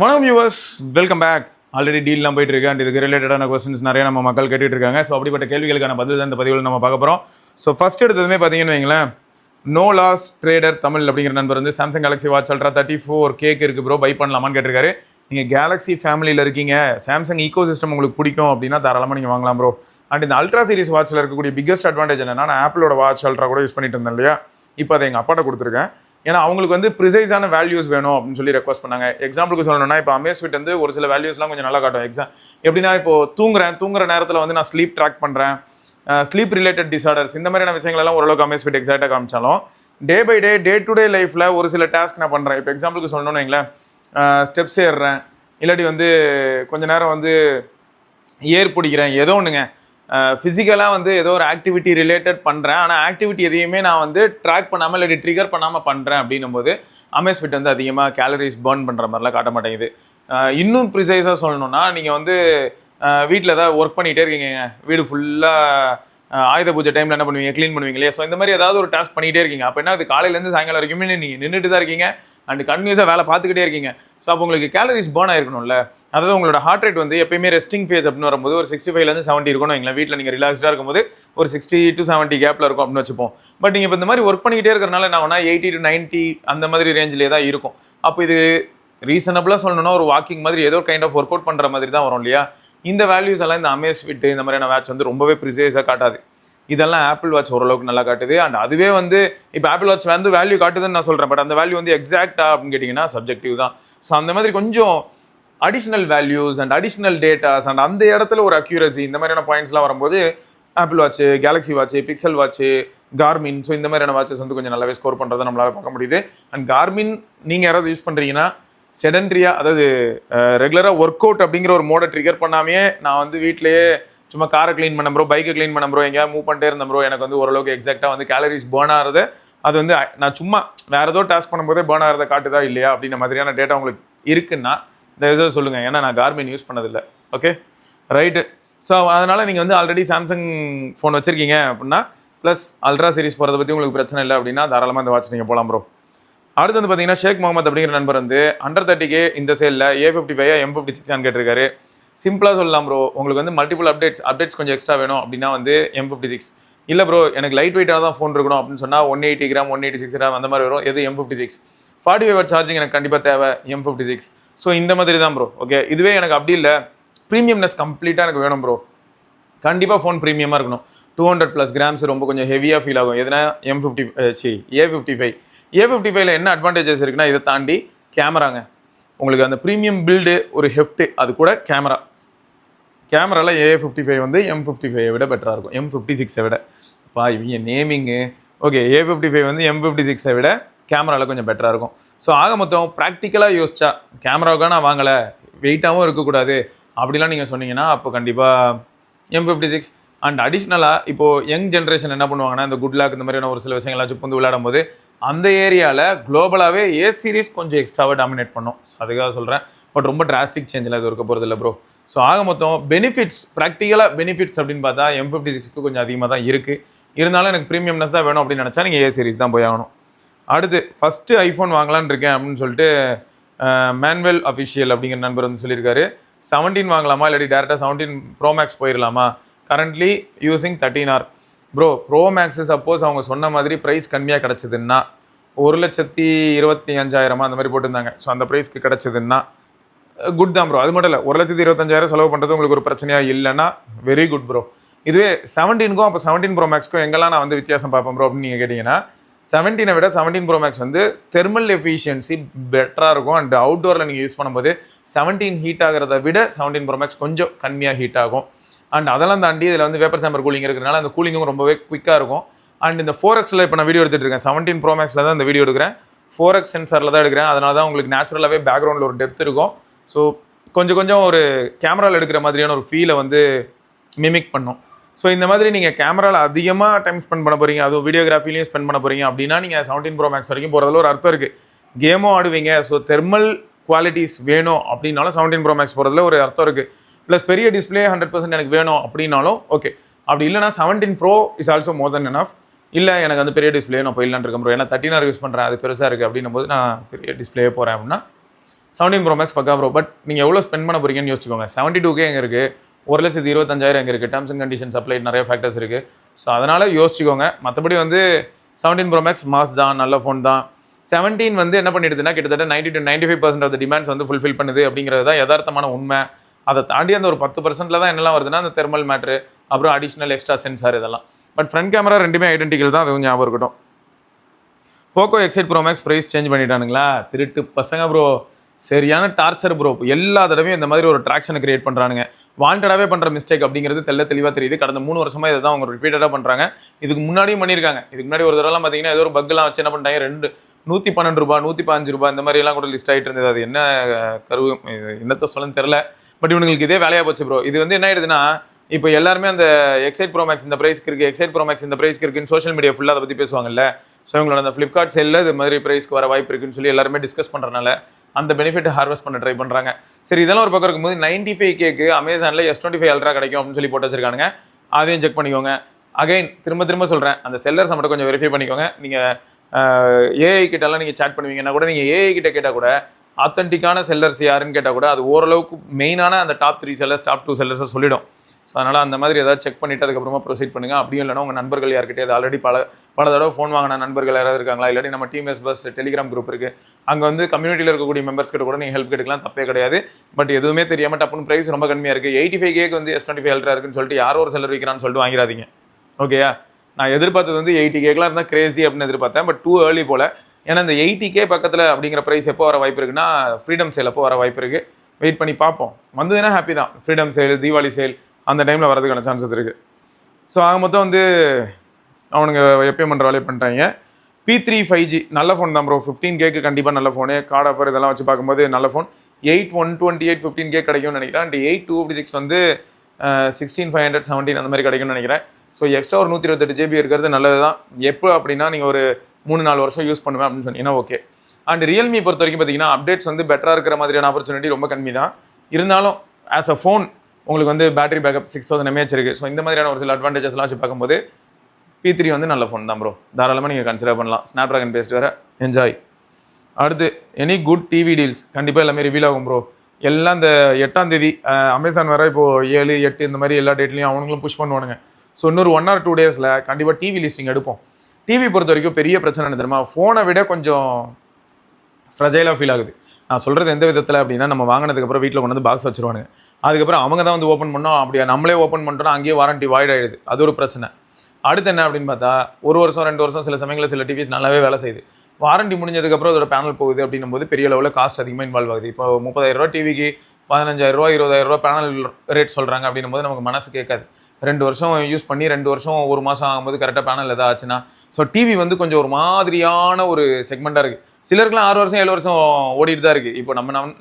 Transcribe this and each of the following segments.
வணக்கம் viewers, welcome back. Already டீல்லாம் போயிட்டு இருக்கு அண்ட் இதுக்கு ரிலேட்டடான கொஸ்டின்ஸ் நிறைய நம்ம மக்கள் கேட்டுட்டு இருக்காங்க. ஸோ அப்படிப்பட்ட கேள்விகளுக்கான பதில் தான் இந்த பதிவில் நம்ம பார்க்க போகிறோம். ஸோ ஃபர்ஸ்ட் எடுத்ததுமே பார்த்தீங்கன்னு வைங்களேன், நோ லாஸ் ட்ரேடர் தமிழ் அப்படிங்கிற நண்பர் வந்து சாம்சங் கேலக்ஸி வாட்ச் அல்ட்ரா 34 இருக்கு ப்ரோ, பை பண்ணலாமான்னு கேட்டிருக்காரு. நீங்கள் கேலக்ஸி ஃபேமிலியில் இருக்கீங்க, சாம்சங் ஈகோ சிஸ்டம் உங்களுக்கு பிடிக்கும் அப்படின்னா தாராளமாக நீங்கள் வாங்கலாம் ப்ரோ. அண்ட் இந்த அல்ட்ரா சீரிஸ் வாட்சில் இருக்கக்கூடிய பிக்கஸ்ட் அட்வான்டேஜ் என்னன்னா, நான் ஆப்பிளோட வாட்ச் அல்ட்ரா கூட யூஸ் பண்ணிட்டு இருந்தேன் இல்லையா, இப்போ அதை எங்கள் அப்பாட்ட கொடுத்துருக்கேன். ஏன்னா அவங்களுக்கு வந்து ப்ரிசைஸான வேல்யூஸ் வேணும் அப்படின்னு சொல்லி ரெக்வஸ்ட் பண்ணாங்க. எக்ஸாம்பிளுக்கு சொல்லணும்னா, இப்போ அமேஸ்ஃபிட் வந்து ஒரு சில வேல்யூஸ்லாம் கொஞ்சம் நல்லா காட்டும். எப்படின்னா, இப்போ தூங்குற நேரத்தில் வந்து நான் ஸ்லீப் ட்ராக் பண்ணுறேன், ஸ்லீப் ரிலேட்டட் டிசார்டர்ஸ், இந்த மாதிரியான விஷயங்கள் எல்லாம் ஓரளவுக்கு அமேஸ்ஃபிட் எக்ஸாக்டாக காமிச்சாலும், day by day to day லைஃப்பில் ஒரு சில டாஸ்க் நான் பண்ணுறேன். இப்போ எக்ஸாம்பிளுக்கு சொல்லணும்னு வைங்களேன், ஸ்டெப்ஸ் ஏறுறேன், இல்லாட்டி வந்து கொஞ்ச நேரம் வந்து ஏர் பிடிக்கிறேன், ஏதோ ஒன்றுங்க, ஃபிசிக்கலாக வந்து ஏதோ ஒரு ஆக்டிவிட்டி ரிலேட்டட் பண்ணுறேன். ஆனால் ஆக்டிவிட்டி எதையுமே நான் வந்து ட்ராக் பண்ணாமல் இல்லாட்டி ட்ரிகர் பண்ணாமல் பண்ணுறேன் அப்படின்னும் போது அமேஸ்ஃபிட் வந்து அதிகமாக கேலரிஸ் பர்ன் பண்ணுற மாதிரிலாம் காட்ட மாட்டேங்குது. இன்னும் ப்ரிசைஸாக சொல்லணும்னா, நீங்கள் வந்து வீட்டில் ஏதாவது ஒர்க் பண்ணிகிட்டே இருக்கீங்க, வீடு ஃபுல்லாக ஆயுத பூஜை டைமில் என்ன பண்ணுவீங்க, க்ளீன் பண்ணுவீங்க இல்லையா. ஸோ இந்த மாதிரி ஏதாவது ஒரு டாஸ்க் பண்ணிகிட்டே இருக்கீங்க. அப்போ என்ன, அது காலையிலேருந்து சாயங்காலம் வரைக்குமே நீங்கள் நின்றுட்டு தான் இருக்கீங்க அண்ட் கண்டினியூஸாக வேலை பார்த்துக்கிட்டே இருக்கீங்க. ஸோ அப்போ உங்களுக்கு கேலரிஸ் பர்ன் ஆயிருக்கணும்ல. அதாவது உங்களோட ஹார்ட் ரேட் வந்து எப்பயுமே ரெஸ்டிங் ஃபேஸ் அப்படின்னு வரும்போது ஒரு 65 70 இருக்கணும். எங்களை வீட்டில் நீங்கள் ரிலாக்ஸ்டாக இருக்கும்போது ஒரு 60 to 70 கேப்பில் இருக்கும் அப்படின்னு வச்சுப்போம். பட் நீங்கள் இப்போ இந்த மாதிரி ஒர்க் பண்ணிக்கிட்டே இருக்கிறனால என்ன ஆகுனா 80 to 90 அந்த மாதிரி ரேஞ்சிலே தான் இருக்கும். அப்போ இது ரீசனபிளாக சொல்லணும்னா ஒரு வாக்கிங் மாதிரி ஏதோ கைண்ட் ஆஃப் ஒர்க் அவுட் பண்ணுற மாதிரி தான் வரும் இல்லையா. இந்த வேல்யூஸ் எல்லாம் இந்த அமேஸ்ஃபிட் இந்த மாதிரியான வாட்ச் வந்து ரொம்பவே ப்ரிசைஸாக காட்டாது. இதெல்லாம் ஆப்பிள் வாட்ச் ஓரளவுக்கு நல்லா காட்டுது. அண்ட் அதுவே வந்து இப்போ ஆப்பிள் வாட்ச் வந்து வேல்யூ காட்டுதுன்னு நான் சொல்கிறேன். பட் அந்த வேல்யூ வந்து எக்ஸாக்டா அப்படின்னு கேட்டிங்கன்னா சப்ஜெக்டிவ் தான். ஸோ அந்த மாதிரி கொஞ்சம் additional values and additional datas and அந்த இடத்துல ஒரு அக்யூரசி இந்த மாதிரியான பாயிண்ட்ஸ்லாம் வரும்போது apple watch, Galaxy watch, pixel watch, Garmin, so இந்த மாதிரியான வாட்சஸ் வந்து கொஞ்சம் நல்லாவே ஸ்கோர் பண்ணுறதை நம்மளால் பார்க்க முடியுது. அண்ட் கார்மின் நீங்கள் யாராவது யூஸ் பண்ணுறீங்கன்னா செடன்ட்ரியா, அதாவது ரெகுலராக ஒர்க் அவுட் அப்படிங்கிற ஒரு மோடை ட்ரிகர் பண்ணாமே நான் வந்து வீட்டிலேயே சும்மா காரை க்ளீன் பண்ண ப்ரோ, பைக்கை க்ளீன் பண்ண ப்ரோ, எங்கேயா மூவ் பண்ணிட்டே இருந்தேன் ப்ரோ, எனக்கு வந்து ஓரளவுக்கு எக்ஸாக்டாக வந்து கேலரிஸ் பர்ன் ஆகிறது அது வந்து நான் சும்மா வேறு ஏதோ டாஸ்க் பண்ணும்போதே பர்ன் ஆகிறத காட்டுதா இல்லையா அப்படின்ற மாதிரியான டேட்டா உங்களுக்கு இருக்குன்னா தயவுசெய்து சொல்லுங்கள். ஏன்னா நான் கார்மின் யூஸ் பண்ணதில்லை. Okay right. ஸோ அதனால் நீங்கள் வந்து ஆல்ரெடி சாம்சங் ஃபோன் வச்சுருக்கீங்க அப்படின்னா ப்ளஸ் அல்ட்ரா சீரிஸ் போகிறத பற்றி உங்களுக்கு பிரச்சனை இல்லை அப்படின்னா தாராளமாக இந்த வாட்ச் நீங்கள் போகலாம் ப்ரோ. அடுத்து வந்து பார்த்தீங்கன்னா, ஷேக் முகமது அப்படிங்கிற நண்பர் வந்து அண்டர் 30K இந்த சேலில் A55 M56 கேட்டிருக்காரு. சிம்பிளாக சொல்லலாம் ப்ரோ, உங்களுக்கு வந்து மல்டிபிள் அப்டேட்ஸ் கொஞ்சம் எக்ஸ்ட்ரா வேணும் அப்படின்னா வந்து M56 இல்லை ப்ரோ, எனக்கு லைட் வெயிட்டாக தான் ஃபோன் இருக்கணும் அப்படின்னு சொன்னால் 180 கிராம் 186 கிராம் அந்த மாதிரி வரும். எது M56 45 வாட் சார்ஜிங் எனக்கு கண்டிப்பாக தேவை M56. ஸோ இந்த மாதிரி தான் ப்ரோ. ஓகே, இதுவே எனக்கு அப்படி இல்லை, ப்ரீமியம்னஸ் கம்ப்ளீட்டாக எனக்கு வேணும் ப்ரோ, கண்டிப்பாக ஃபோன் ப்ரீமியமாக இருக்கணும், 200+ கிராம்ஸ் ரொம்ப கொஞ்சம் ஹெவியாக ஃபீல் ஆகும். எதுனா A55 என்ன அட்வான்டேஜஸ் இருக்குன்னா, இதை தாண்டி கேமராங்க, உங்களுக்கு அந்த ப்ரீமியம் பில்டு ஒரு ஹெஃப்ட்டு, அது கூட கேமராவில் A55 வந்து M55 விட பெட்டராக இருக்கும், M56 விட. அப்பா இவங்க நேமிங்கு ஓகே, A55 வந்து M56 விட கேமராவில் கொஞ்சம் பெட்டராக இருக்கும். ஸோ ஆக மொத்தம் ப்ராக்டிக்கலாக யோசிச்சா கேமராவுக்காக நான் வாங்கலை, வெயிட்டாகவும் இருக்கக்கூடாது அப்படிலாம் நீங்கள் சொன்னீங்கன்னா அப்போ கண்டிப்பாக M56. அண்ட் அடிஷ்னலாக இப்போது யங் ஜென்ரேஷன் என்ன பண்ணுவாங்கன்னா, இந்த குட் லாக் இந்த மாதிரியான ஒரு சில விஷயங்கள்லாம் புந்து விளையாடும் போது அந்த ஏரியாவில் குளோபலாகவே A சீரிஸ் கொஞ்சம் எக்ஸ்ட்ராவாக டாமினேட் பண்ணும். அதுக்காக சொல்கிறேன். பட் ரொம்ப டிராஸ்டிக் சேஞ்சில் அது இருக்க போகிறது இல்லை ப்ரோ. ஸோ ஆக மொத்தம் பெனிஃபிட்ஸ், ப்ராக்டிக்கலாக பெனிஃபிட்ஸ் அப்படின்னு பார்த்தா M56க்கு கொஞ்சம் அதிகமாக தான் இருக்குது. இருந்தாலும் எனக்கு ப்ரீமியம்னஸ் தான் வேணும் அப்படின்னு நினச்சா நீங்கள் A சீரிஸ் தான் போய் ஆகணும். அடுத்து ஃபஸ்ட்டு ஐஃபோன் வாங்கலான்னு இருக்கேன் அப்படின்னு சொல்லிட்டு மேனுவல் அஃபிஷியல் அப்படிங்கிற நண்பர் வந்து சொல்லியிருக்காரு. 17 வாங்கலாமா இல்லாட்டி டேரெக்டாக 17 Pro Max போயிடலாமா, currently using 13R. Bro, pro max suppose அவங்க சொன்ன மாதிரி ப்ரைஸ் கம்மியாக கிடச்சிதுன்னா 1,25,000 அந்த மாதிரி போட்டிருந்தாங்க. ஸோ அந்த ப்ரைஸ்க்கு கிடச்சிதுன்னா குட் தான் ப்ரோ. அது மட்டும் இல்லை, 1,25,000 செலவு பண்ணுறது உங்களுக்கு ஒரு பிரச்சனையாக இல்லைன்னா வெரி குட் ப்ரோ. இதுவே 17க்கும் அப்போ 17 Pro Maxக்கும் எங்கெல்லாம் நான் வந்து வித்தியாசம் பார்ப்பேன் ப்ரோ அப்படின்னு நீங்கள் கேட்டிங்கன்னா, 17 விட 17 Pro Max வந்து தெர்மல் எஃபிஷியன்சி பெட்டராக இருக்கும். அண்ட் அவுட்டோரில் நீங்கள் யூஸ் பண்ணும்போது 17 ஹீட் ஆகிறத விட 17 Pro Max கொஞ்சம் கம்மியாக ஹீட் ஆகும். அண்ட் அதெல்லாம் தாண்டி இதில் வந்து வேப்பர் சேம்பர் கூலிங் இருக்கிறனால அந்த கூலிங்கும் ரொம்பவே குயிக்காக இருக்கும். அண்ட் இந்த 4Xல இப்போ நான் வீடியோ எடுத்துகிட்டு இருக்கேன், 17 Pro Maxல தான் இந்த வீடியோ எடுக்கிறேன், 4X சென்சாரில் தான் எடுக்கிறேன். அதனால தான் உங்களுக்கு நேச்சுரலாகவே பேக்ரவுண்டில் ஒரு டெப்த் இருக்கும். ஸோ கொஞ்சம் ஒரு கேமராவில் எடுக்கிற மாதிரியான ஒரு ஃபீலை வந்து மிமிக் பண்ணும். ஸோ இந்த மாதிரி நீங்கள் கேமராவில் அதிகமாக டைம் ஸ்பெண்ட் பண்ண போகிறீங்க, அதுவும் வீடியோகிராஃபிலையும் ஸ்பெண்ட் பண்ண போகிறீங்க அப்படின்னா நீங்கள் 17 Pro Max வரைக்கும் போகிறதுல ஒரு அர்த்தம் இருக்குது. கேமும் ஆடுவீங்க, ஸோ தெர்மல் குவாலிட்டிஸ் வேணும் அப்படின்னாலும் 17 Pro Max போகிறதுல ஒரு அர்த்தம் இருக்குது. ப்ளஸ் பெரிய டிஸ்பிளே 100% எனக்கு வேணும் அப்படின்னாலும் ஓகே. அப்படி இல்லைனா 17 Pro is also more than enough. இல்லை எனக்கு வந்து பெரிய டிஸ்பிளே நான் போயிடலான்னு இருக்கேன் ப்ரோ, ஏன்னா 13R யூஸ் பண்ணுறேன், அது பெருசாக இருக்குது அப்படின்னும் போது நான் பெரிய டிஸ்பிளே போகிறேன் அப்படின்னா 17 Pro Max பக்கா ப்ரோ. பட் நீங்கள் எவ்வளோ ஸ்பெண்ட் பண்ண போறீங்கன்னு யோசிச்சுக்கோங்க. 72K எங்கே இருக்குது, 1,25,000 எங்கே இருக்குது, டேர்ம்ஸ் அண்ட் கண்டிஷன்ஸ் அப்ளை நிறைய ஃபேக்டர்ஸ் இருக்குது. ஸோ அதனால் யோசிச்சுக்கோங்க. மற்றபடி வந்து 17 Pro Max மாஸ் தான், நல்ல ஃபோன் தான். 17 வந்து என்ன பண்ணிடுதுன்னா கிட்டத்தட்ட 90 to 95% ஆஃப் த டிமாண்ட்ஸ் வந்து ஃபுல்ஃபில் பண்ணுது அப்படிங்கிறது தான் யதார்த்தமான உண்மை. அதை தாண்டி அந்த ஒரு 10%ல தான் என்னெல்லாம் வருதுன்னா அந்த தெர்மல் மேட்ரு, அப்புறம் அடிஷ்னல் எக்ஸ்ட்ரா சென்சார் இதெல்லாம். பட் ஃப்ரண்ட் கேமரா ரெண்டுமே ஐடென்டிக்கல் தான், அதுவும் ஞாபகம் இருக்கட்டும். Poco X8 Pro Max price change பண்ணிட்டானுங்களா, திருட்டு பசங்க ப்ரோ, சரியான டார்ச்சர் ப்ரோ. எல்லா தடவையும் இந்த மாதிரி ஒரு ட்ராக்ஷனை கிரியேட் பண்ணுறானுங்க. வாண்டடாகவே பண்ணுற மிஸ்டேக் அப்படிங்கிறது தெளிவாக தெரியுது. கடந்த 3 வருஷமாக இதை தான் அவங்க ரிப்பீட்டடாக பண்ணுறாங்க. இதுக்கு முன்னாடியும் பண்ணியிருக்காங்க. இதுக்கு முன்னாடி ஒரு தடவைலாம் பார்த்தீங்கன்னா ஏதோ ஒரு பக்லாம் வச்சு என்ன பண்ணிட்டாங்க, 112 ரூபா 115 ரூபா இந்த மாதிரிலாம் கூட லிஸ்ட் ஆகிட்டு இருந்தது. அது என்ன கருவு என்னத்தை சொல்லன்னு தெரில. பட் இவங்களுக்கு இதே வேலையாக போச்சு ப்ரோ. இது வந்து என்ன ஆயிடுதுன்னா, இப்போ எல்லாருமே அந்த X8 Pro Max இந்த ப்ரைஸ்க்கு இருக்குது, X8 Pro Max இந்த ப்ரைஸ்க்கு இருக்குன்னு சோஷியல் மீடியா ஃபுல்லாக அதை பற்றி பேசுவாங்கல்ல. ஸோ இவங்களோட அந்த ஃப்ளிப்கார்ட் செல்லில் இது மாதிரி ப்ரைஸ்க்கு வர வாய்ப்பு இருக்குன்னு சொல்லி எல்லாருமே டிஸ்கஸ் பண்ணுறதுனால அந்த பெனிஃபிட் ஹார்வெஸ்ட் பண்ண ட்ரை பண்ணுறாங்க. சரி, இதெல்லாம் ஒரு பக்கம் இருக்கும்போது 95Kக்கு அமேசானில் S25 Ultra கிடைக்கும் அப்படின்னு சொல்லி போட்டு வச்சிருக்கானுங்க. அதையும் செக் பண்ணிக்கோங்க. அகைன் திரும்ப சொல்கிறேன், அந்த செல்லர்ஸை மட்டும் கொஞ்சம் வெரிஃபை பண்ணிக்கோங்க. நீங்கள் ஏஐ கிட்டலாம் நீங்கள் சேட் பண்ணுவீங்கன்னா கூட, நீங்கள் ஏஐ கிட்ட கேட்டால் கூட ஆத்தென்டிக்கான செல்லர்ஸ் யாருன்னு கேட்டால் கூட அது ஓரளவுக்கு மெயினான அந்த டாப் 3 செல்லர்ஸ் டாப் 2 செல்லர்ஸை சொல்லிடும். ஸோ அதனால் அந்த மாதிரி ஏதாவது செக் பண்ணிவிட்டு அதுக்கப்புறமா ப்ரொசீட் பண்ணுங்கள். அப்படியும் இல்லைனா உங்கள் நண்பர்கள் யார்கிட்டே அது ஆல்ரெடி பல தடவை ஃபோன் வாங்கின நண்பர்கள் யாராவது இருக்காங்களா, இல்லாட்டி நம்ம டீம்எஸ் பஸ் டெலிகிராம் குரூப் இருக்குது, அங்கே வந்து கம்யூனிட்டியில் இருக்கக்கூடிய மெம்பர்ஸ் கிட்ட கூட நீங்கள் ஹெல்ப் கேட்டுக்கலாம், தப்பே கிடையாது. பட் எதுவுமே தெரியாமல் டப்புன்னு ப்ரைஸ் ரொம்ப கம்மியாக இருக்குது, 85Kக்கு வந்து S25 Ultra இருக்குன்னு சொல்லிட்டு யாரோ ஒரு செல்லர் விற்கிறான்னு சொல்லிட்டு வாங்கிடாதீங்க. ஓகேயா? நான் எதிர்பார்த்தது வந்து 80Kலாம் இருந்தால் கிரேசி அப்படின்னு எதிர்பார்த்தேன். பட் டூ ஏர்லி போல். ஏன்னா இந்த 80K பக்கத்தில் அப்படிங்கிற ப்ரைஸ் எப்போ வர வாய்ப்பு இருக்குன்னா, ஃப்ரீடம் சேல் எப்போ வர வாய்ப்பு இருக்குது. வெயிட் பண்ணி பார்ப்போம். வந்ததுன்னா ஹாப்பி தான். ஃப்ரீடம் சேல், தீபாவளி சேல் அந்த டைமில் வரதுக்கான சான்சஸ் இருக்குது. ஸோ ஆக மொத்தம் வந்து அவனுங்க எப்பயும் பண்ணுற வேலையை பண்ணிட்டாங்க. P3 5G நல்ல ஃபோன் தான் ப்ரோ. 15Kக்கு கண்டிப்பாக நல்ல ஃபோனு. கார்டு ஆஃபர் இதெல்லாம் வச்சு பார்க்கும்போது நல்ல ஃபோன். 8 128 15K கிடைக்கும்னு நினைக்கிறேன். அண்ட் 8 256 வந்து 16,500 17 அந்த மாதிரி கிடைக்கும்னு நினைக்கிறேன். ஸோ எக்ஸ்ட்ரா ஒரு 128 GB இருக்கிறது நல்லது தான். எப்போ அப்படின்னா நீங்கள் ஒரு 3-4 வருஷம் யூஸ் பண்ணுவேன் அப்படின்னு சொன்னீங்கன்னா ஓகே. அண்ட் ரியல்மி பொறுத்த வரைக்கும் பார்த்தீங்கன்னா அப்டேட்ஸ் வந்து பெட்டராக இருக்கிற மாதிரியான ஆப்பர்ச்சுனிட்டி ரொம்ப கம்மி தான். இருந்தாலும் ஆஸ் அ ஃபோன் உங்களுக்கு வந்து பேட்டரி பேக்கப் 6000 mAh இருக்குது. ஸோ இந்த மாதிரியான ஒரு சில அட்வான்டேஜஸ்லாம் வச்சு பார்க்கும்போது P3 வந்து நல்ல ஃபோன் தான் ப்ரோ. தாராளமாக நீங்கள் கன்சிடர் பண்ணலாம். ஸ்னாப் ட்ராகன் பேஸ்ட் வேறு, என்ஜாய். அடுத்து எனி குட் டிவி டீல்ஸ் கண்டிப்பாக எல்லாமே ரிவீல் ஆகும் ப்ரோ. எல்லாம் இந்த 8ஆம் தேதி அமேசான் வேறு இப்போது 7 8 இந்த மாதிரி எல்லா டேட்லையும் அவங்களும் புஷ் பண்ணுவானுங்க. ஸோ இன்னொரு 1 or 2 days கண்டிப்பாக டிவி லிஸ்டிங் எடுப்போம். டிவி பொறுத்த வரைக்கும் பெரிய பிரச்சனை என்ன தெரியுமா, ஃபோனை விட கொஞ்சம் ஃப்ரஜைலாக ஃபீல் ஆகுது. நான் சொல்கிறது எந்த விதத்தில் அப்படின்னா, நம்ம வாங்கினதுக்கப்புறம் வீட்டில் கொண்டு வந்து பாக்ஸ் வச்சுருவானுங்க. அதுக்கப்புறம் அவங்க தான் வந்து ஓப்பன் பண்ணோம். அப்படியே நம்மளே ஓப்பன் பண்ணிட்டோம்னா அங்கேயே வாரண்டி வாய்ட் ஆகிடுது. அது ஒரு பிரச்சனை. அடுத்து என்ன அப்படின்னு பார்த்தா, 1 வருஷம் 2 வருஷம் சில சமயங்களில் சில டிவிஸ் நல்லாவே வேலை செய்யுது. வாரண்டி முடிஞ்சதுக்கப்புறம் அதோட பேனல் போகுது அப்படின்னும் போது பெரிய லெவலில் காஸ்ட் அதிகமாக இன்வால்வ் ஆகுது. இப்போ 30,000 டிவிக்கு 15,000 20,000 பேனல் ரேட் சொல்கிறாங்க அப்படின்னும் போது நமக்கு மனசு கேட்காது. 2 வருஷம் யூஸ் பண்ணி 2 வருஷம் 1 மாதம் ஆகும்போது கரெக்டாக பேனல் எதாவது ஆச்சுன்னா, ஸோ டிவி வந்து கொஞ்சம் ஒரு மாதிரியான ஒரு செக்மெண்ட்டாக இருக்குது. சிலருக்குலாம் 6 வருஷம் 7 வருஷம் ஓடிட்டு தான் இருக்குது. இப்போ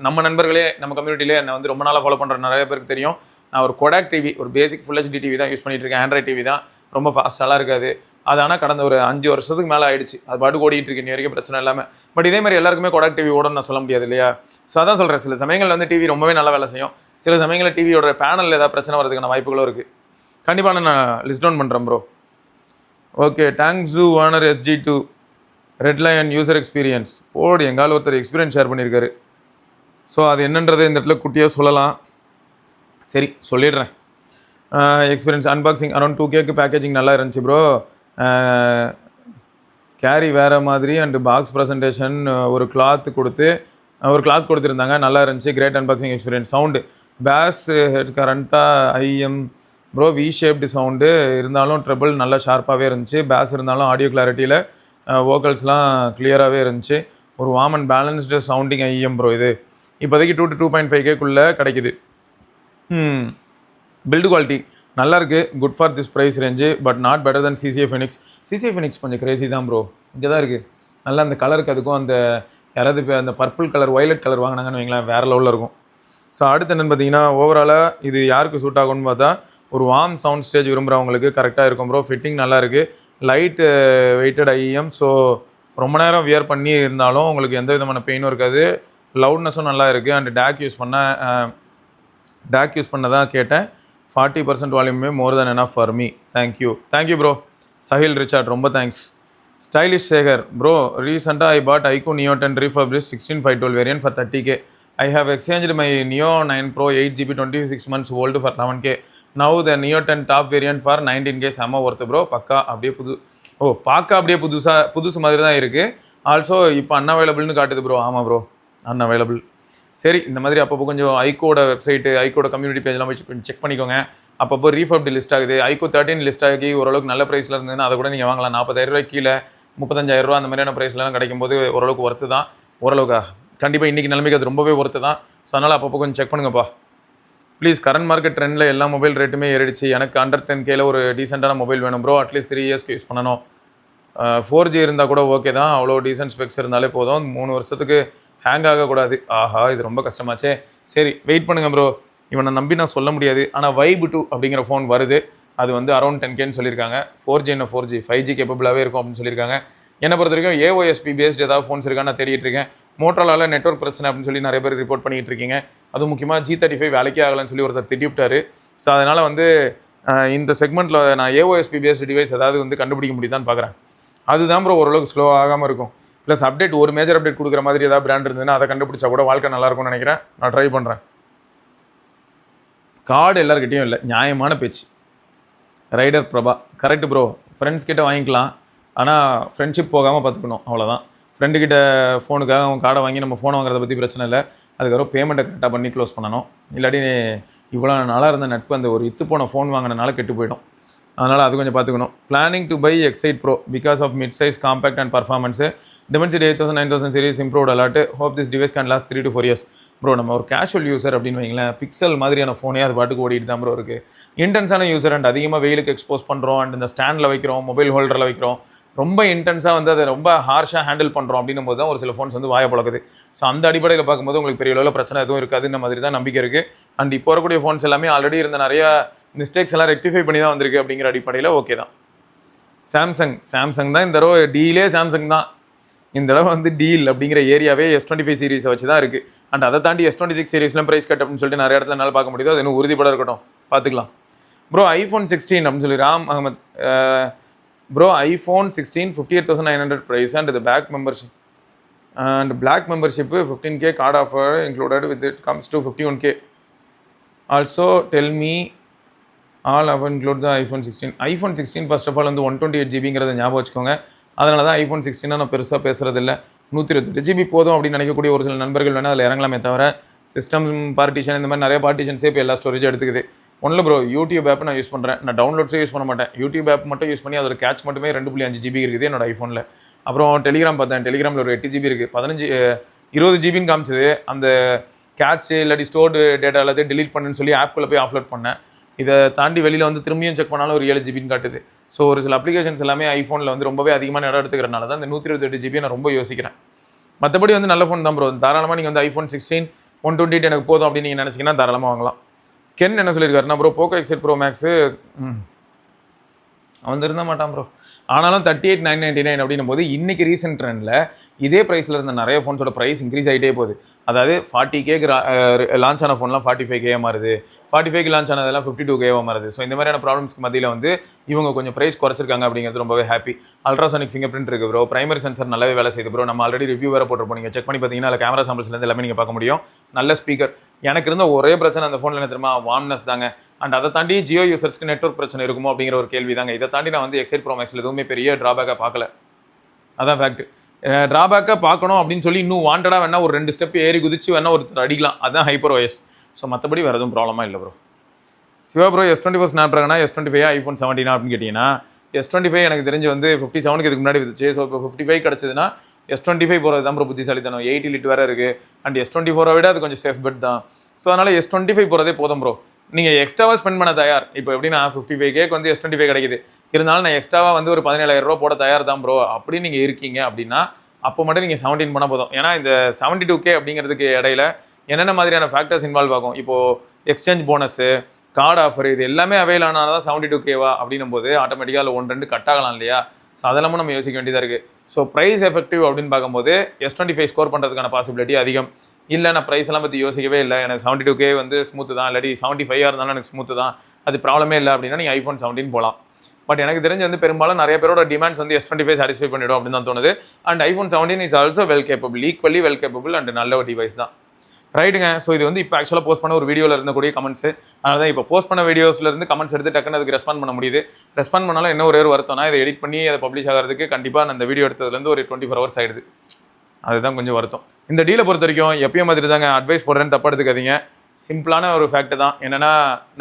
நம்ம நண்பர்களே நம்ம கம்யூனிட்டிலே என்னை வந்து ரொம்ப நாளாக ஃபாலோ பண்ணுற நிறைய பேருக்கு தெரியும். நான் ஒரு கொடாக் டிவி, ஒரு பேசிக் ஃபுல் HD டிவி தான் யூஸ் பண்ணிட்டு இருக்கேன். ஆண்ட்ராய்ட் டிவி தான், ரொம்ப ஃபாஸ்ட்டாலாம் இருக்காது. அது ஆனால் கடந்த ஒரு 5 வருஷத்துக்கு மேலே ஆயிடுச்சு. அது பாட்டுக்கு ஓடிட்டு இருக்கு, இன்னி வரைக்கும் பிரச்சனை இல்லாமல். பட் இதே மாதிரி எல்லாருக்குமே கொடாக் டிவி ஓடன்னு நான் சொல்ல முடியாது இல்லையா? ஸோ அதான் சொல்கிறேன், சில சமயங்களில் வந்து டிவி ரொம்பவே நல்லா வேலை செய்யும். சில சமயங்களில் டிவியோட பேனலில் ஏதாவது பிரச்சனை வரதுக்கான வாய்ப்புகளும் இருக்குது. கண்டிப்பாக நான் லிஸ்ட் டவுன் பண்ணுறேன் ப்ரோ. ஓகே, டேங்க்ஸு வானர் SG2 red line user experience ஓடு எங்கால் ஒருத்தர் எக்ஸ்பீரியன்ஸ் ஷேர் பண்ணியிருக்காரு. ஸோ அது என்னன்றதை இந்த இடத்துல குட்டியாக சொல்லலாம். சரி சொல்லிடுறேன். எக்ஸ்பீரியன்ஸ் அன்பாக்சிங் அரௌண்ட் 2Kக்கு பேக்கேஜிங் நல்லா இருந்துச்சு ப்ரோ. கேரி வேறு மாதிரி அண்டு பாக்ஸ் ப்ரெசன்டேஷன் ஒரு கிளாத் கொடுத்துருந்தாங்க, நல்லா இருந்துச்சு. Great unboxing experience. Sound bass head கரண்ட்டாக IM bro V shaped sound இருந்தாலும் ட்ரிபிள் நல்லா ஷார்ப்பாகவே இருந்துச்சு. பேஸ் இருந்தாலும் ஆடியோ கிளாரிட்டியில் வோக்கல்ஸ்லாம் கிளியராகவே இருந்துச்சு. ஒரு warm and balanced sounding IM bro. இது இப்போதைக்கு 2 to 2.5Kக்குள்ளே கிடைக்குது. பில்டு குவாலிட்டி நல்லாயிருக்கு. Good for this price range, but not better than CCA Phoenix. CCA Phoenix கொஞ்சம் கிரேசி தான் ப்ரோ. இங்கே தான் இருக்குது. நல்லா அந்த கலருக்கு அதுக்கும் அந்த யாராவது இப்போ அந்த பர்பிள் கலர் வயலட் கலர் வாங்கினாங்கன்னு வைங்களேன், வேறு லெவலில் இருக்கும். ஸோ அடுத்து என்னென்னு பார்த்தீங்கன்னா, ஓவராலாக இது யாருக்கு சூட் ஆகும்னு பார்த்தா ஒரு வார்ம் சவுண்ட் ஸ்டேஜ் விரும்புகிறவங்களுக்கு கரெக்டாக இருக்கும் ப்ரோ. ஃபிட்டிங் நல்லா இருக்குது. Light weighted IM. ஸோ ரொம்ப நேரம் வியர் பண்ணி இருந்தாலும் உங்களுக்கு எந்த விதமான பெயினும் இருக்காது. லவுட்னஸும் நல்லா இருக்குது. அண்ட் டேக் யூஸ் பண்ண தான் கேட்டேன். 40% வால்யூமே more than enough for me. Thank you bro. Sahil Richard ரொம்ப தேங்க்ஸ். ஸ்டைலிஷ் சேகர் ப்ரோ, ரீசெண்டாக I bought iQOO Neo 10 refurbished 16 512 variant for 30K. I have exchanged my Neo 9 Pro 8GB 26 months old for 11K. Now the Neo 10 top variant for 19K செம்ம worth bro. பக்கா அப்படியே பார்க்க அப்படியே புதுசு மாதிரி தான் இருக்குது. ஆல்சோ இப்போ அன்அவைலபிள்னு காட்டுது ப்ரோ. ஆமாம் ப்ரோ, அன்அவைலபிள். சரி, இந்த மாதிரி அப்பப்போ கொஞ்சம் ஐகோட வெப்சைட்டு, ஐகோட கம்யூனிட்டி பேஜ்லாம் போய் செக் பண்ணிக்கோங்க. அப்பப்போ ரீஃபப்டு லிஸ்ட் ஆகுது. ஐகோ 13 லிஸ்ட் ஆகி ஓரளவுக்கு நல்ல ப்ரைஸில் இருந்ததுன்னா அதை கூட நீங்கள் வாங்கலாம். 40,000 ரூபாய் கீழே 35,000 ரூபா அந்த மாதிரியான ப்ரைஸ்லாம் கிடைக்கும்போது ஓரளவுக்கு ஒர்த்து தான். ஓரளவுக்கா கண்டிப்பாக இன்றைக்கி நிலைமைக்கு அது ரொம்பவே ஒர்த்து தான். ஸோ அதனால் அப்பப்போ கொஞ்சம் செக் பண்ணுங்கப்பா ப்ளீஸ். கரண்ட் மார்க்கெட் ட்ரெண்டில் எல்லா மொபைல் ரேட்டுமே ஏறிடுச்சு. எனக்கு அண்டர் 10Kல ஒரு டீசெண்டான மொபைல் வேணும் ப்ரோ. அட்லீஸ்ட் 3 இயர்ஸ்க்கு யூஸ் பண்ணணும். 4G இருந்தால் கூட ஓகே தான். அவ்வளோ டீசென்ட் ஸ்பெக்ஸ் இருந்தாலே போதும். 3 வருஷத்துக்கு ஹேங் ஆகக்கூடாது. ஆஹா, இது ரொம்ப கஷ்டமாச்சே. சரி, வெயிட் பண்ணுங்கள் ப்ரோ. இவனை நம்பி நான் சொல்ல முடியாது. ஆனால் வைப் 2 அப்படிங்கிற ஃபோன் வருது. அது வந்து அரௌண்ட் 10Kன்னு சொல்லியிருக்காங்க. 4G என்ன 4G 5G கேப்பபிளாகவே இருக்கும் அப்படின்னு சொல்லியிருக்காங்க. என்னை பொறுத்த வரைக்கும் AOSP பேஸ்ட் ஏதாவது ஃபோன்ஸ் இருக்கான்னு நான் தேடிட்டு இருக்கேன். மோட்டோரோலாவில் நெட்வொர்க் பிரச்சனை அப்படின்னு சொல்லி நிறைய பேர் ரிப்போர்ட் பண்ணிட்டு இருக்கீங்க. அதுவும் முக்கியமாக G35 வேலைக்கே ஆகலன்னு சொல்லி ஒருத்தர் திட்டிவிட்டார். ஸோ அதனால் வந்து இந்த செக்மெண்ட்டில் நான் AOSP பேஸ்டு டிவைஸ் ஏதாவது வந்து கண்டுபிடிக்க முடியுதான்னு பார்க்குறேன். அதுதான் ப்ரோ ஓரளவுக்கு ஸ்லோ ஆகாமல் இருக்கும். ப்ளஸ் அப்டேட், ஒரு மேஜர் அப்டேட் கொடுக்குற மாதிரி ஏதாவது பிராண்ட் இருந்ததுன்னா அதை கண்டுபிடிச்சா கூட வாழ்க்கை நல்லாயிருக்கும்னு நினைக்கிறேன். நான் ட்ரை பண்ணுறேன். கார்டு எல்லாருக்கிட்டையும் இல்லை, நியாயமான பேச்சு. Rider Prabha correct bro. Friends கிட்ட வாங்கிக்கலாம், ஆனால் ஃப்ரெண்ட்ஷிப் போகாமல் பார்த்துக்கணும், அவ்வளோதான். ஃப்ரெண்டுக்கிட்ட ஃபோனுக்காக அவன் கார்டை வாங்கி நம்ம ஃபோன் வாங்குறத பற்றி பிரச்சனை இல்லை. அதுக்கப்புறம் பேமெண்ட்டை கரெக்டாக பண்ணி க்ளோஸ் பண்ணணும். இல்லாட்டி இவ்வளோ நாளாக இருந்த நட்பு அந்த ஒரு போன ஃபோன் வாங்கினால கெட்டு போயிடும். அதனால் அது கொஞ்சம் பார்த்துக்கணும். Planning to buy X8 Pro because of mid size compact and performance. Dimensity 8000 9000 series improved a lot. Hope this device can last 3 to 4 years. Bro, நம்ம ஒரு கேஷுவல் யூசர் அப்படின்னு வைங்களேன், பிக்சல் மாதிரியான ஃபோனே அது பாட்டுக்கு ஓடிட்டு தான் ப்ரோ இருக்குது. இன்டென்ஸான யூசர் அண்ட் அதிகமாக வெயிலுக்கு எக்ஸ்போஸ் பண்ணுறோம் அண்ட் இந்த ஸ்டாண்டில் வைக்கிறோம், மொபைல் ஹோல்டரில் வைக்கிறோம், ரொம்ப இன்டென்ஸாக வந்து அதை ரொம்ப ஹார்ஷாக ஹேண்டில் பண்ணுறோம் அப்படின்னும் போது தான் ஒரு சில ஃபோன்ஸ் வந்து வாய பழக்குது. ஸோ அந்த அடிப்படையில் பார்க்கும்போது உங்களுக்கு பெரிய அளவில் பிரச்சனை எதுவும் இருக்காதுன்ற மாதிரி தான் நம்பிக்கை இருக்குது. அண்ட் இப்போ வரக்கூடிய ஃபோன்ஸ் எல்லாமே ஆல்ரெடி இருந்த நிறையா மிஸ்டேக்ஸ் எல்லாம் ரெக்டிஃபை பண்ணி தான் வந்திருக்கு அப்படிங்கிற அடிப்படையில் ஓகே தான். சாம்சங் தான் இந்த தடவை டீலே. சாம்சங் தான் இந்த தடவை வந்து டீல் அப்படிங்கிற ஏரியாவே S25 சீரிஸை வச்சு தான் இருக்குது. அண்ட் அதை தாண்டி S26 சீரிஸ்லாம் ப்ரைஸ் கட் அப்படின்னு சொல்லிட்டு நிறைய இடத்துல என்னால் பார்க்க முடியுது. அது இன்னும் உறுதிப்பட இருக்கட்டும், பார்த்துக்கலாம். ப்ரோ iPhone 16 அப்படின்னு சொல்லி Ram Ahmed. Bro iPhone 16 58,900 price and இது பேக் membership and black membership 15K card offer included with it comes to 51K. Also tell me all our include the iPhone 16 first of all வந்து 128GB ஞாபகம் வச்சுக்கோங்க. அதனால தான் iPhone 16 நான் பெருசாக பேசுகிறது இல்லை. 128GB போதும் அப்படின்னு நினைக்கக்கூடிய ஒரு சில நண்பர்கள் வேணால் அதில் இறங்கலாமே தவிர சிஸ்டம் பார்ட்டிஷன் இந்த மாதிரி நிறைய பார்ட்டிஷன்ஸே இப்போ எல்லா ஸ்டோரேஜ் எடுத்துக்குது. ஒன்றும் ப்ரோ, யூடியூப் ஆப் நான் யூஸ் பண்ணுறேன். நான் டவுன்லோட்ஸே யூஸ் பண்ண மாட்டேன். யூடியூப் ஆப் மட்டும் யூஸ் பண்ணி அதோட கேட்ச் மட்டுமே 2.5GB இருக்குது என்னோட ஐஃபோனில். அப்புறம் டெலிகிராம் பார்த்தேன். டெலிகிராமில் ஒரு 8GB இருக்குது. 20GBன்னு காமிச்சது. அந்த கேட்ச்சு இல்லாட்டி ஸ்டோர்டு டேட்டா எல்லாத்தையும் டெலீட் பண்ணுன்னு சொல்லி ஆப்குள்ளே போய் ஆஃப்லோட் பண்ணேன். இதை தாண்டி வெளியில் வந்து திரும்பியும் செக் பண்ணாலும் ஒரு 7GBன்னு காட்டுது. ஸோ ஒரு சில அப்ளிகேஷன்ஸ் எல்லாமே ஐஃபோனில் வந்து ரொம்பவே அதிகமான இடம் எடுத்துக்கிறனால தான் இந்த 128GB நான் ரொம்ப யோசிக்கிறேன். மற்றபடி வந்து நல்ல ஃபோன் தான் ப்ரோ. தாராளமாக நீங்கள் வந்து iPhone 16 128 எனக்கு போதும் அப்படின்னு நீங்கள் நினச்சிங்கன்னா தாராளமாக வாங்கலாம். கென் என்ன சொல்லியிருக்காருன்னா bro Poco X8 Pro Max அவன் இருந்தால் மாட்டான் ப்ரோ. ஆனாலும் 38,999 அப்படின்னும் போது இன்றைக்கி ரீசெண்ட் ட்ரெண்டில் இதே ப்ரைஸில் இருந்த நிறைய ஃபோன்ஸோட ப்ரைஸ் இன்க்ரீஸ் ஆகிட்டே போகுது. அதாவது 40Kக்கு லான்ச் ஆன ஃபோன்லாம் 45K மாறுது, 45K லான்ச் ஆனதெல்லாம் 52K மாறுது. ஸோ இந்த மாதிரியான ப்ராப்ளம்ஸ்க்கு மத்தியில் வந்து இவங்க கொஞ்சம் ப்ரைஸ் குறைச்சிருக்காங்க அப்படிங்கிறது ரொம்பவே ஹாப்பி. அல்ட்ராசானிக் ஃபிங்கர் பிரிண்ட் இருக்குது ப்ரோ. பிரைமரி சென்சர் நல்லாவே வேலை செய்யுது ப்ரோ. நம்ம ஆல்ரெடி ரிவ்யூ வேறு போட்டிருப்போம். நீங்கள் செக் பண்ணி பார்த்தீங்கன்னா அதில் கேமரா சாம்பிள்ஸ்லேருந்து எல்லாமே நீங்கள் பார்க்க முடியும். நல்ல ஸ்பீக்கர். எனக்கு இருந்த ஒரே பிரச்சனை அந்த ஃபோனில் என்ன தெரியுமா, வார்ம்னஸ் தாங்க. அண்ட் அதை தாண்டி ஜியோ யூசர்ஸ்க்கு நெட்வொர்க் பிரச்சனை இருக்குமோ அப்படிங்கிற ஒரு கேள்வி தாங்க. இதை தாண்டி நான் வந்து X8 Pro Maxல எதுவுமே பெரிய ட்ராபேக்காக பார்க்கல. அதான் ஃபேக்ட். ட்ராபேக்காக பார்க்கணும் அப்படின்னு சொல்லி இன்னும் வாண்டடாக வேணா ஒரு 2 ஸ்டெப் ஏறி குதிச்சு வேணா ஒருத்தர் அடிக்கலாம். அதுதான் HyperOS. ஸோ மற்றபடி வேறு எதுவும் ப்ராப்ளமாக இல்லை ப்ரோ. சிவா ப்ரோ S24 ஸ்னாப்ட்ராகனா S25 iPhone 17 அப்படின்னு கேட்டிங்கன்னா S25 எனக்கு தெரிஞ்சு வந்து 57க்கு இதுக்கு முன்னாடி வந்துச்சு. ஸோ இப்போ 55 கிடச்சதுன்னா S25 போகிறது தான் ப்ரோ புத்திசாலித்தனம். 80 லிட் வேறு இருக்குது. அண்ட் S24 விட அது கொஞ்சம் சேஃப் பெட் தான். ஸோ அதனால் S25 போகிறதே போதும் ப்ரோ. நீங்கள் எக்ஸ்ட்ராவாக ஸ்பெண்ட் பண்ண தயார். இப்போ எப்படின்னா 55Kக்கு வந்து S25 கிடைக்குது. இருந்தாலும் நான் எக்ஸ்ட்ராவாக வந்து ஒரு 17,000 ரூபா போட தயார் தான் ப்ரோ அப்படின்னு நீங்கள் இருக்கீங்க அப்படின்னா அப்போ மட்டும் நீங்கள் 17 பண்ணால் போதும். ஏன்னா இந்த 72K அப்படிங்கிறதுக்கு இடையில என்னென்ன மாதிரியான ஃபேக்டர்ஸ் இன்வால்வ் ஆகும். இப்போது எக்ஸ்சேஞ்ச் போனஸு, கார்டு ஆஃபர், இது எல்லாமே அவைல் ஆனால் தான் 72Kவா அப்படின்னும் போது ஆட்டோமேட்டிக்காக அதில் 1-2 கட் ஆகலாம் இல்லையா. ஸோ அதெல்லாமும் நம்ம யோசிக்க வேண்டியதாக இருக்குது. ஸோ ப்ரைஸ் எஃபெக்டிவ் அப்படின்னு பார்க்கும்போது S25 ஸ்கோர் பண்ணுறதுக்கான பாசிபிலிட்டி அதிகம். இல்லை நான் ப்ரைஸ் எல்லாம் பற்றி யோசிக்கவே இல்லை, எனக்கு 72K வந்து ஸ்மூத்து தான், இல்லாட்டி 75 இருந்தாலும் எனக்கு ஸ்மூத்து தான், அது ப்ராப்ளமே இல்லை அப்படின்னா நீங்கள் iPhone 17 போகலாம். பட் எனக்கு தெரிஞ்சு வந்து பெரும்பாலும் நிறைய பேரோட டிமாண்ட்ஸ் வந்து S25 சாட்டிஸ்ஃபை பண்ணிடும் அப்படின்னு தான் தோணுது. And iPhone 17 is also well capable, equally well capable and நல்ல ஒரு டிவைஸ் தான். ரைட்டுங்க. ஸோ இது வந்து இப்போ ஆக்சுவலாக போஸ்ட் பண்ண ஒரு வீடியோவில் இருந்தக்கூடிய கமெண்ட்ஸ். அதனால தான் இப்போ போஸ்ட் பண்ண வீடியோஸ்ல இருந்து கமெண்ட்ஸ் எடுத்து டக்குன்னு அதுக்கு ரெஸ்பாண்ட் பண்ண முடியுது. ரெஸ்பாண்ட் பண்ணாலும் என்ன ஒரே ஒரு வருத்தம்னா, இதை எடிட் பண்ணி அதை பப்ளிஷ் ஆகிறதுக்கு கண்டிப்பாக நான் இந்த வீடியோ எடுத்ததுலேருந்து ஒரு 24 ஹவர்ஸ் ஆயிடுது. அதுதான் கொஞ்சம் வருத்தம். இந்த டீலை பொறுத்த வரைக்கும் எப்பயும் மாதிரி தாங்க, அட்வைஸ் போடுறேன்னு தப்பா எடுத்துக்காதீங்க. சிம்பிளான ஒரு ஃபேக்ட் தான். என்னன்னா,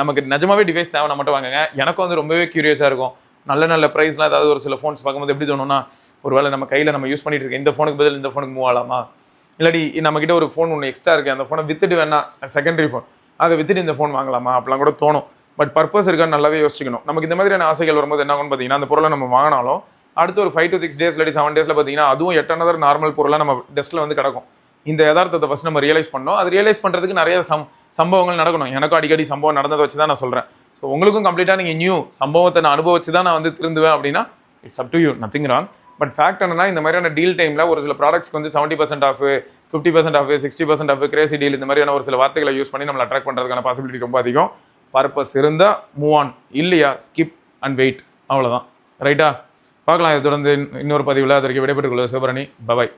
நமக்கு நிஜமாவே டிவைஸ் தேவை மட்டும் வாங்குங்க. எனக்கும் வந்து ரொம்பவே கியூரியஸாக இருக்கும். நல்ல நல்ல ப்ரைஸ்லாம் ஏதாவது ஒரு சில ஃபோன்ஸ் பார்க்கும்போது எப்படி தோணும்னா, ஒருவேளை நம்ம கையில் நம்ம யூஸ் பண்ணிட்டு இருக்க இந்த ஃபோனுக்கு பதில் இந்த ஃபோனுக்கு மூவ் ஆகலாமா, இல்லாட்டி நம்மக்கிட்ட ஒரு ஃபோன் ஒன்று எக்ஸ்ட்ரா இருக்குது, அந்த ஃபோனை வித்துட்டு வேணா செகண்டரி ஃபோன் அதை வித்துட்டு இந்த ஃபோன் வாங்கலாமா அப்படிலாம் கூட தோணும். பட் பர்பஸ் இருக்கான்னு நல்லாவே யோசிக்கணும். நமக்கு இந்த மாதிரியான ஆசைகள் வரும்போது என்ன ஆகும்னு பார்த்தீங்கன்னா, அந்த பொருளை நம்ம வாங்கினாலும் அடுத்து ஒரு 5 to 6 days இல்லாட்டி 7 days பார்த்தீங்கன்னா அதுவும் எட்டனதர் நார்மல் பொருளாக நம்ம டெஸ்கில் வந்து கிடக்கும். இந்த யதார்த்தத்தை ஃபஸ்ட் நம்ம ரியலைஸ் பண்ணோம். அது ரியலைஸ் பண்ணுறதுக்கு நிறைய சம்பவங்கள் நடக்கணும். எனக்கும் அடிக்கடி சம்பவம் நடந்ததை வச்சு தான் நான் சொல்கிறேன். ஸோ உங்களுக்கும் கம்ப்ளீட்டாக நீங்கள் நியூ சம்பவத்தை நான் அனுபவிச்சு தான் நான் வந்து திருந்துவேன் அப்படின்னா it's up to you, nothing wrong. But fact என்னன்னா, இந்த மாதிரியான டீல் டைமில் ஒரு சில ப்ராடக்ட்ஸ்க்கு வந்து 70% off, 50% off, 60% off, crazy deal இந்த மாதிரியான ஒரு சில வார்த்தைகளை யூஸ் பண்ணி நம்மளை அட்ராக்ட் பண்ணுறதுக்கான பாசிபிலிட்டி ரொம்ப அதிகம். பர்பஸ் இருந்தால் மூவ் ஆன், இல்லையா ஸ்கிப் அண்ட் வெயிட், அவ்வளோதான். ரைட்டா? பார்க்கலாம். இதை தொடர்ந்து இன்னொரு பதிவில் அதற்கு விடைபெற்றுக் கொள்வது சிவபரணி. பபாய்.